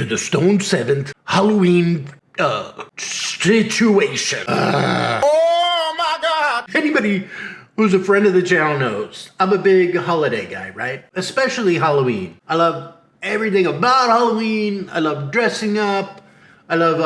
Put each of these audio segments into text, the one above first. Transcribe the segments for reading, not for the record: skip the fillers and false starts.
the STONE7TH Halloween situation. Oh my God! Anybody who's a friend of the channel knows I'm a big holiday guy, right? Especially Halloween. I love everything about Halloween. I love dressing up. I love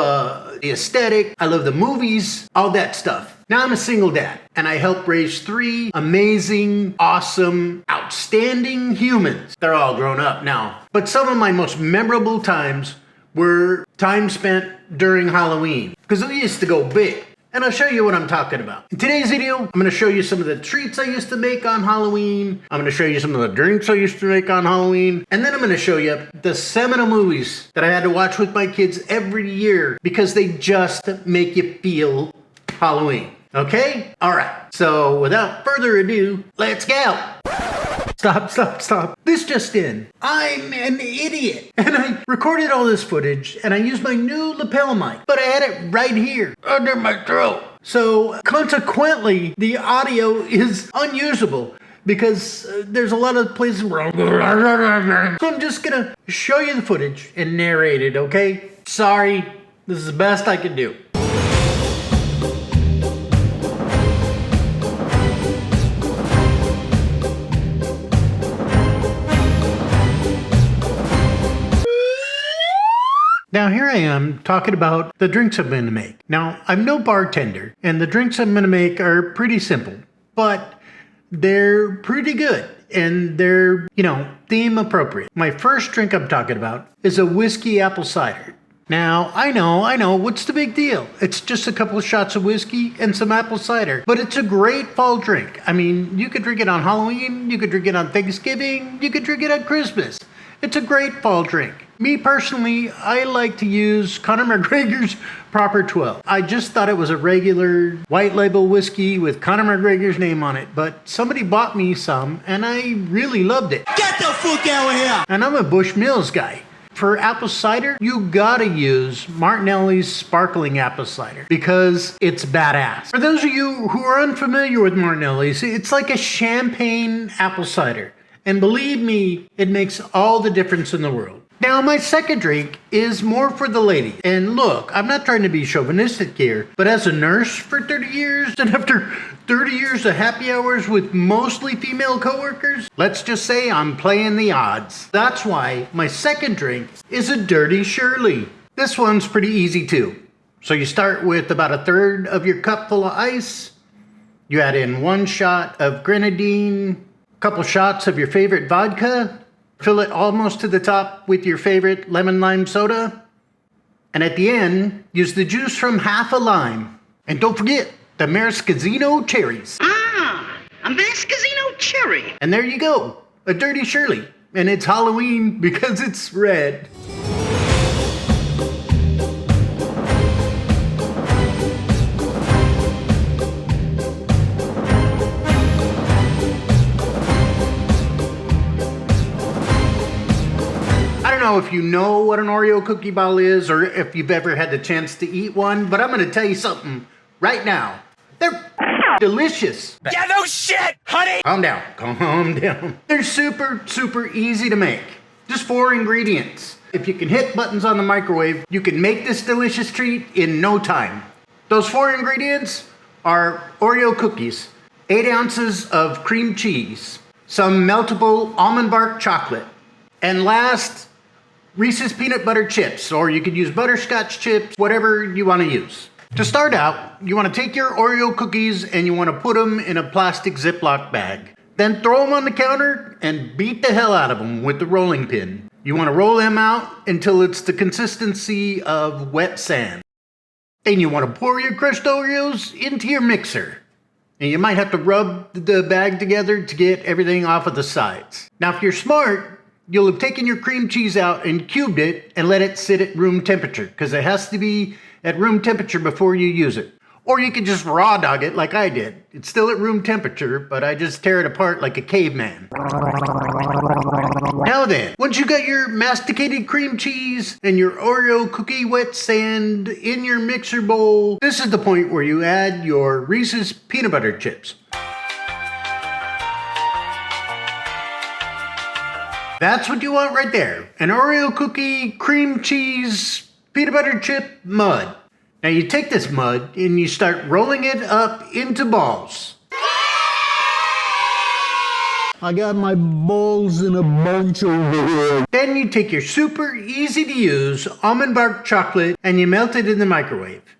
the aesthetic. I love the movies, all that stuff. Now I'm a single dad, and I help raise 3 amazing, awesome, outstanding humans. They're all grown up now. But some of my most memorable times were time spent during Halloween, because we used to go big. And I'll show you what I'm talking about. In today's video, I'm gonna show you some of the treats I used to make on Halloween. I'm gonna show you some of the drinks I used to make on Halloween. And then I'm gonna show you the seminal movies that I had to watch with my kids every year because they just make you feel Halloween. Okay? All right. So without further ado, let's go. Stop. This just in. I'm an idiot. And I recorded all this footage and I used my new lapel mic, but I had it right here under my throat. So consequently, the audio is unusable because there's a lot of places where so I'm just gonna show you the footage and narrate it, okay? Sorry, this is the best I can do. Now here I am talking about the drinks I'm going to make. Now, I'm no bartender, and the drinks I'm going to make are pretty simple, but they're pretty good, and they're, theme appropriate. My first drink I'm talking about is a whiskey apple cider. Now, I know, what's the big deal? It's just a couple of shots of whiskey and some apple cider, but it's a great fall drink. I mean, you could drink it on Halloween, you could drink it on Thanksgiving, you could drink it on Christmas. It's a great fall drink. Me personally, I like to use Conor McGregor's Proper 12. I just thought it was a regular white label whiskey with Conor McGregor's name on it, but somebody bought me some and I really loved it. Get the fuck out of here! And I'm a Bushmills guy. For apple cider, you gotta use Martinelli's sparkling apple cider because it's badass. For those of you who are unfamiliar with Martinelli's, it's like a champagne apple cider. And believe me, it makes all the difference in the world. Now, my second drink is more for the ladies. And look, I'm not trying to be chauvinistic here, but as a nurse for 30 years, and after 30 years of happy hours with mostly female coworkers, let's just say I'm playing the odds. That's why my second drink is a Dirty Shirley. This one's pretty easy too. So you start with about 1/3 of your cup full of ice. You add in 1 shot of grenadine, couple shots of your favorite vodka, fill it almost to the top with your favorite lemon lime soda, and at the end, use the juice from half a lime. And don't forget the maraschino cherries. A maraschino cherry. And there you go, a Dirty Shirley. And it's Halloween because it's red. I don't know if you know what an Oreo cookie ball is or if you've ever had the chance to eat one, but I'm gonna tell you something right now. They're delicious. Yeah, no shit, honey! Calm down. They're super easy to make. Just 4 ingredients. If you can hit buttons on the microwave, you can make this delicious treat in no time. Those 4 ingredients are Oreo cookies, 8 ounces of cream cheese, some meltable almond bark chocolate, and last, Reese's peanut butter chips, or you could use butterscotch chips, whatever you want to use. To start out, you want to take your Oreo cookies and you want to put them in a plastic Ziploc bag. Then throw them on the counter and beat the hell out of them with the rolling pin. You want to roll them out until it's the consistency of wet sand. Then you want to pour your crushed Oreos into your mixer. And you might have to rub the bag together to get everything off of the sides. Now, if you're smart, you'll have taken your cream cheese out and cubed it and let it sit at room temperature because it has to be at room temperature before you use it. Or you can just raw dog it like I did. It's still at room temperature, but I just tear it apart like a caveman. Now then, once you got your masticated cream cheese and your Oreo cookie wet sand in your mixer bowl, this is the point where you add your Reese's peanut butter chips. That's what you want right there. An Oreo cookie, cream cheese, peanut butter chip mud. Now you take this mud and you start rolling it up into balls. I got my balls in a bunch over here. Then you take your super easy to use almond bark chocolate and you melt it in the microwave.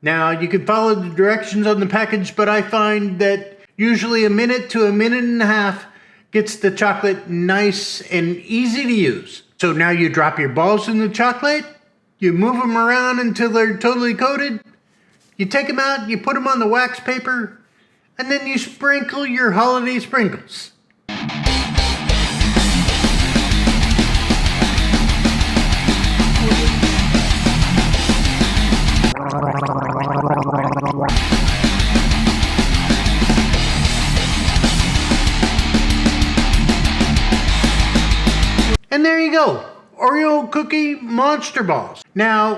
Now you can follow the directions on the package, but I find that usually a minute to a minute and a half gets the chocolate nice and easy to use. So now you drop your balls in the chocolate, you move them around until they're totally coated, you take them out, you put them on the wax paper, and then you sprinkle your holiday sprinkles. And there you go, Oreo cookie monster balls. Now,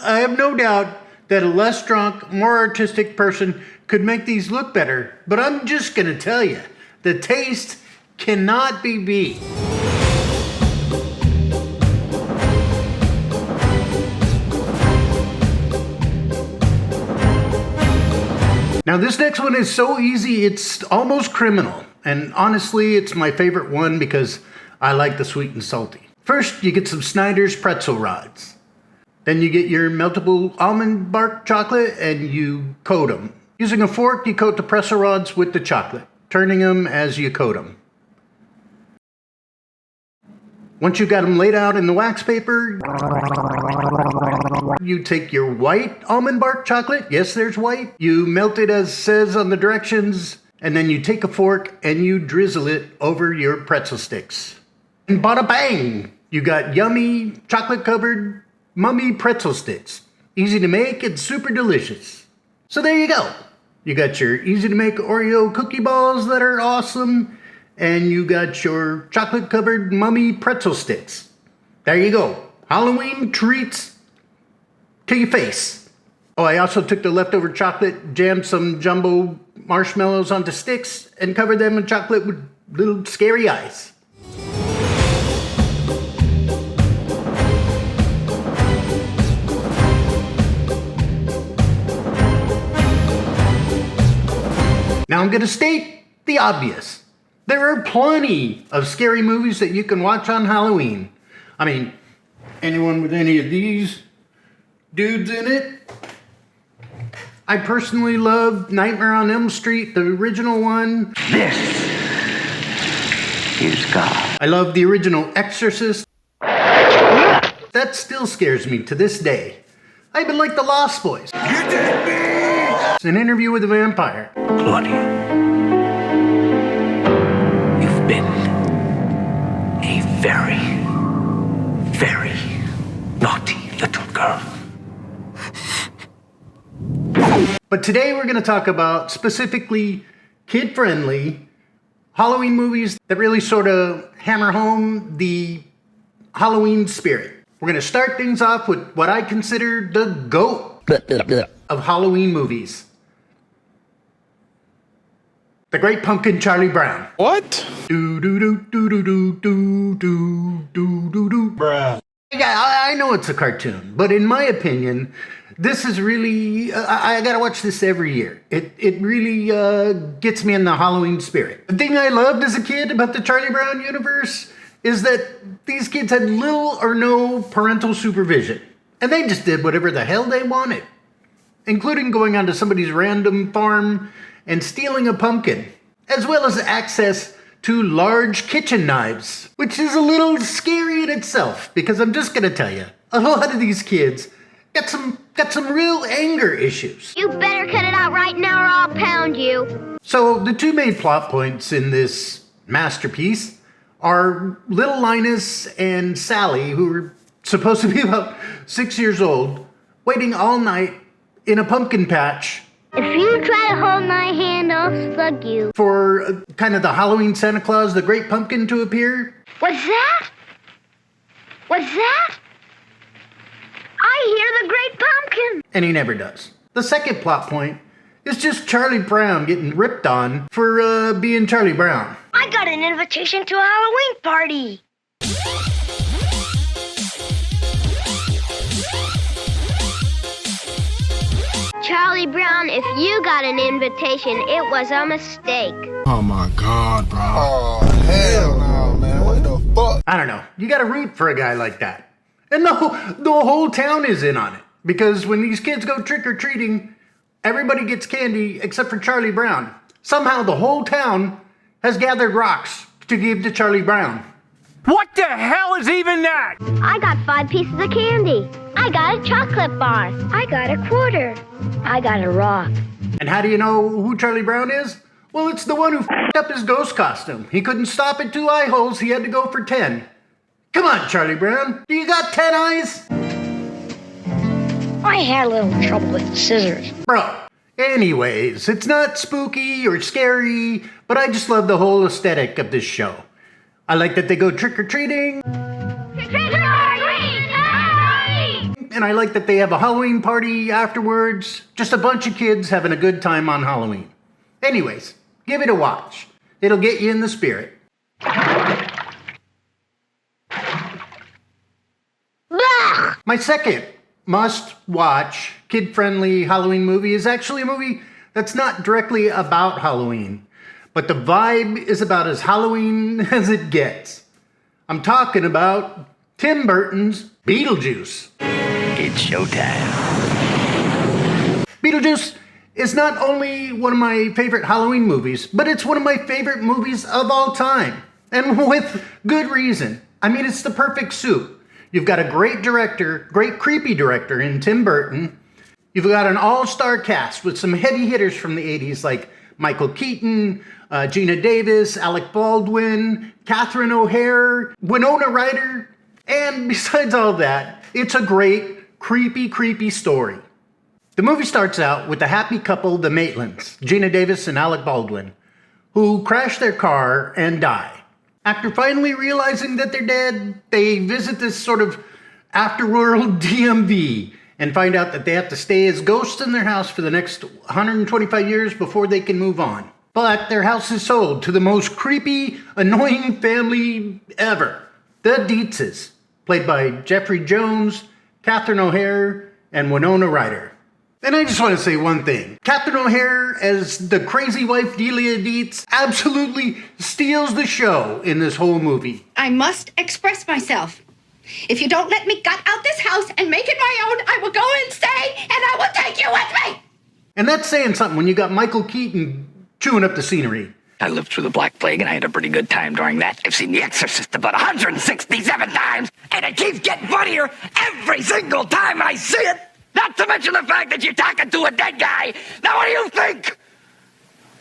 I have no doubt that a less drunk, more artistic person could make these look better, but I'm just gonna tell you, the taste cannot be beat. Now this next one is so easy, it's almost criminal. And honestly, it's my favorite one because I like the sweet and salty. First, you get some Snyder's pretzel rods. Then you get your meltable almond bark chocolate and you coat them. Using a fork, you coat the pretzel rods with the chocolate, turning them as you coat them. Once you've got them laid out in the wax paper, you take your white almond bark chocolate, yes there's white, you melt it as says on the directions, and then you take a fork and you drizzle it over your pretzel sticks. And bada bang! You got yummy chocolate covered mummy pretzel sticks. Easy to make and super delicious. So there you go. You got your easy to make Oreo cookie balls that are awesome, and you got your chocolate covered mummy pretzel sticks. There you go. Halloween treats to your face. Oh, I also took the leftover chocolate, jammed some jumbo marshmallows onto sticks, and covered them in chocolate with little scary eyes. Now I'm gonna state the obvious. There are plenty of scary movies that you can watch on Halloween. I mean, anyone with any of these dudes in it? I personally love Nightmare on Elm Street, the original one. This is God. I love the original Exorcist. That still scares me to this day. I even like the Lost Boys. You did me! It's an interview with a vampire. Claudia, you've been a very, very naughty little girl. But today we're going to talk about specifically kid-friendly Halloween movies that really sort of hammer home the Halloween spirit. We're going to start things off with what I consider the GOAT of Halloween movies. The Great Pumpkin, Charlie Brown. What? Do do do do do do do do do do do. Bruh. Yeah, I know it's a cartoon, but in my opinion, this is really, I gotta watch this every year. It really gets me in the Halloween spirit. The thing I loved as a kid about the Charlie Brown universe is that these kids had little or no parental supervision. And they just did whatever the hell they wanted, including going onto somebody's random farm and stealing a pumpkin, as well as access to large kitchen knives, which is a little scary in itself, because I'm just gonna tell you, a lot of these kids got some real anger issues. You better cut it out right now or I'll pound you. So the two main plot points in this masterpiece are little Linus and Sally, who are supposed to be about 6 years old, waiting all night in a pumpkin patch If you try to hold my hand, I'll slug you. for kind of the Halloween Santa Claus, the Great Pumpkin, to appear. What's that? What's that? I hear the Great Pumpkin. And he never does. The second plot point is just Charlie Brown getting ripped on for being Charlie Brown. I got an invitation to a Halloween party. Charlie Brown, if you got an invitation, it was a mistake. Oh my God, bro. Oh, hell no, man. What the fuck? I don't know. You gotta root for a guy like that. And the whole town is in on it. Because when these kids go trick-or-treating, everybody gets candy except for Charlie Brown. Somehow the whole town has gathered rocks to give to Charlie Brown. What the hell is even that? I got 5 pieces of candy. I got a chocolate bar. I got a quarter. I got a rock. And how do you know who Charlie Brown is? Well, it's the one who f***ed up his ghost costume. He couldn't stop at 2 eye holes. He had to go for 10. Come on, Charlie Brown. Do you got 10 eyes? I had a little trouble with the scissors. Bro. Anyways, it's not spooky or scary, but I just love the whole aesthetic of this show. I like that they go trick-or-treating. And I like that they have a Halloween party afterwards. Just a bunch of kids having a good time on Halloween. Anyways, give it a watch. It'll get you in the spirit. My second must-watch, kid-friendly Halloween movie is actually a movie that's not directly about Halloween, but the vibe is about as Halloween as it gets. I'm talking about Tim Burton's Beetlejuice. It's showtime. Beetlejuice is not only one of my favorite Halloween movies, but it's one of my favorite movies of all time. And with good reason. I mean, it's the perfect soup. You've got a great director, great creepy director in Tim Burton. You've got an all-star cast with some heavy hitters from the 80s like Michael Keaton, Gina Davis, Alec Baldwin, Catherine O'Hare, Winona Ryder. And besides all that, it's a great, creepy story. The movie starts out with the happy couple, the Maitlands, Gina Davis and Alec Baldwin, who crash their car and die. After finally realizing that they're dead, they visit this sort of afterworld DMV and find out that they have to stay as ghosts in their house for the next 125 years before they can move on. But their house is sold to the most creepy, annoying family ever, the Dietzes, played by Jeffrey Jones, Catherine O'Hare, and Winona Ryder. And I just want to say one thing. Catherine O'Hare as the crazy wife Delia Dietz absolutely steals the show in this whole movie. I must express myself. If you don't let me gut out this house and make it my own, I will go and stay, and I will take you with me! And that's saying something when you got Michael Keaton chewing up the scenery. I lived through the Black Plague and I had a pretty good time during that. I've seen The Exorcist about 167 times, and it keeps getting funnier every single time I see it. Not to mention the fact that you're talking to a dead guy. Now what do you think?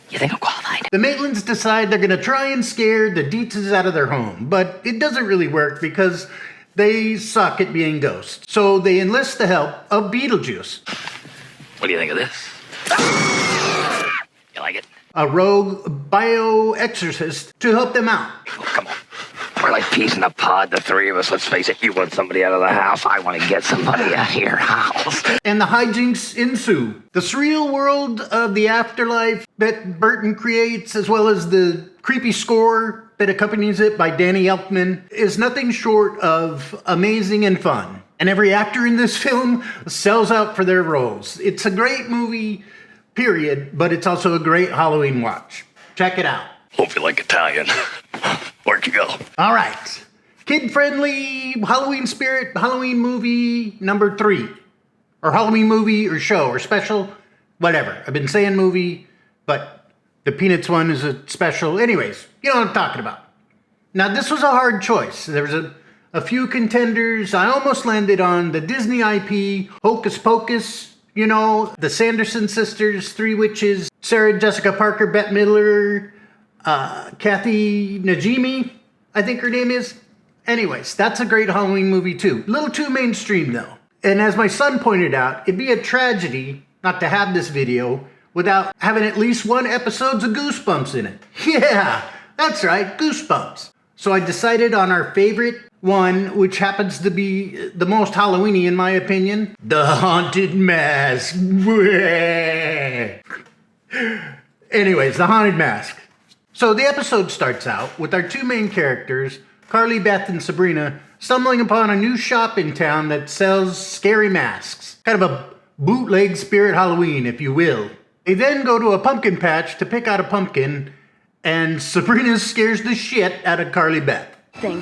You think I'm qualified? The Maitlands decide they're going to try and scare the Dietzes out of their home, but it doesn't really work because they suck at being ghosts. So they enlist the help of Beetlejuice. What do you think of this? You like it? A rogue bioexorcist to help them out. Oh, come on. We're like peas in a pod, the three of us. Let's face it, you want somebody out of the house. I want to get somebody out of your house. And the hijinks ensue. The surreal world of the afterlife that Burton creates, as well as the creepy score that accompanies it by Danny Elfman, is nothing short of amazing and fun. And every actor in this film sells out for their roles. It's a great movie, period, but it's also a great Halloween watch. Check it out. Hope you like Italian. Where'd you go? All right. Kid-friendly, Halloween spirit, Halloween movie number 3. Or Halloween movie or show or special, whatever. I've been saying movie, but the Peanuts one is a special. Anyways, you know what I'm talking about. Now, this was a hard choice. There was a few contenders. I almost landed on the Disney IP, Hocus Pocus, you know, the Sanderson sisters, Three Witches, Sarah Jessica Parker, Bette Midler, Kathy Najimy, I think her name is. Anyways, that's a great Halloween movie too. A little too mainstream though. And as my son pointed out, it'd be a tragedy not to have this video without having at least one episode's of Goosebumps in it. Yeah, that's right, Goosebumps. So I decided on our favorite one, which happens to be the most Halloweeny in my opinion, The Haunted Mask. Anyways, The Haunted Mask. So the episode starts out with our two main characters Carly, Beth, and Sabrina stumbling upon a new shop in town that sells scary masks. Kind of a bootleg Spirit Halloween, if you will. They then go to a pumpkin patch to pick out a pumpkin, and Sabrina scares the shit out of Carly Beth. Thing.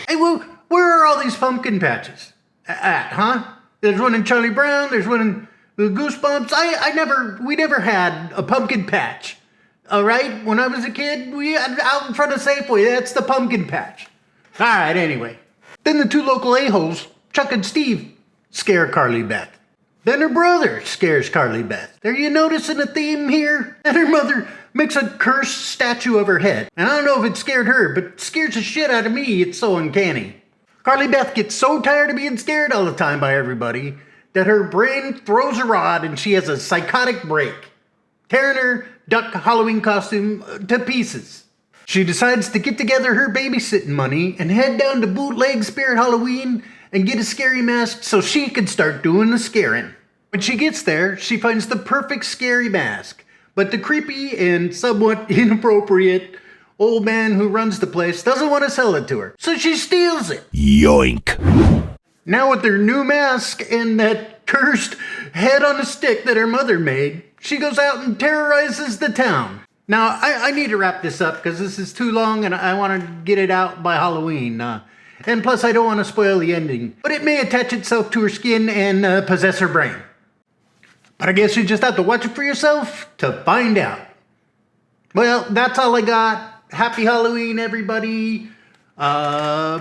Hey, well, where are all these pumpkin patches at, huh? There's one in Charlie Brown, there's one in the Goosebumps. We never had a pumpkin patch. All right, when I was a kid, we had out in front of Safeway. That's the pumpkin patch. All right, anyway. Then the two local a-holes, Chuck and Steve, scare Carly Beth. Then her brother scares Carly Beth. Are you noticing a theme here? And her mother makes a cursed statue of her head. And I don't know if it scared her, but it scares the shit out of me. It's so uncanny. Carly Beth gets so tired of being scared all the time by everybody that her brain throws a rod and she has a psychotic break, tearing her duck Halloween costume to pieces. She decides to get together her babysitting money and head down to Bootleg Spirit Halloween and get a scary mask so she can start doing the scaring. When she gets there, she finds the perfect scary mask, but the creepy and somewhat inappropriate old man who runs the place doesn't want to sell it to her, so she steals it. Yoink. Now with her new mask and that cursed head on a stick that her mother made, she goes out and terrorizes the town. Now, I need to wrap this up because this is too long and I want to get it out by Halloween. And plus, I don't want to spoil the ending. But it may attach itself to her skin and possess her brain. But I guess you just have to watch it for yourself to find out. Well, that's all I got. Happy Halloween, everybody. All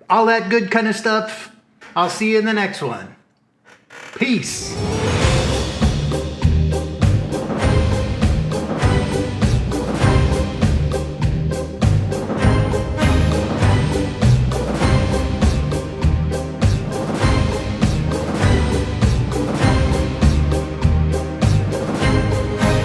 that good kind of stuff. I'll see you in the next one. Peace.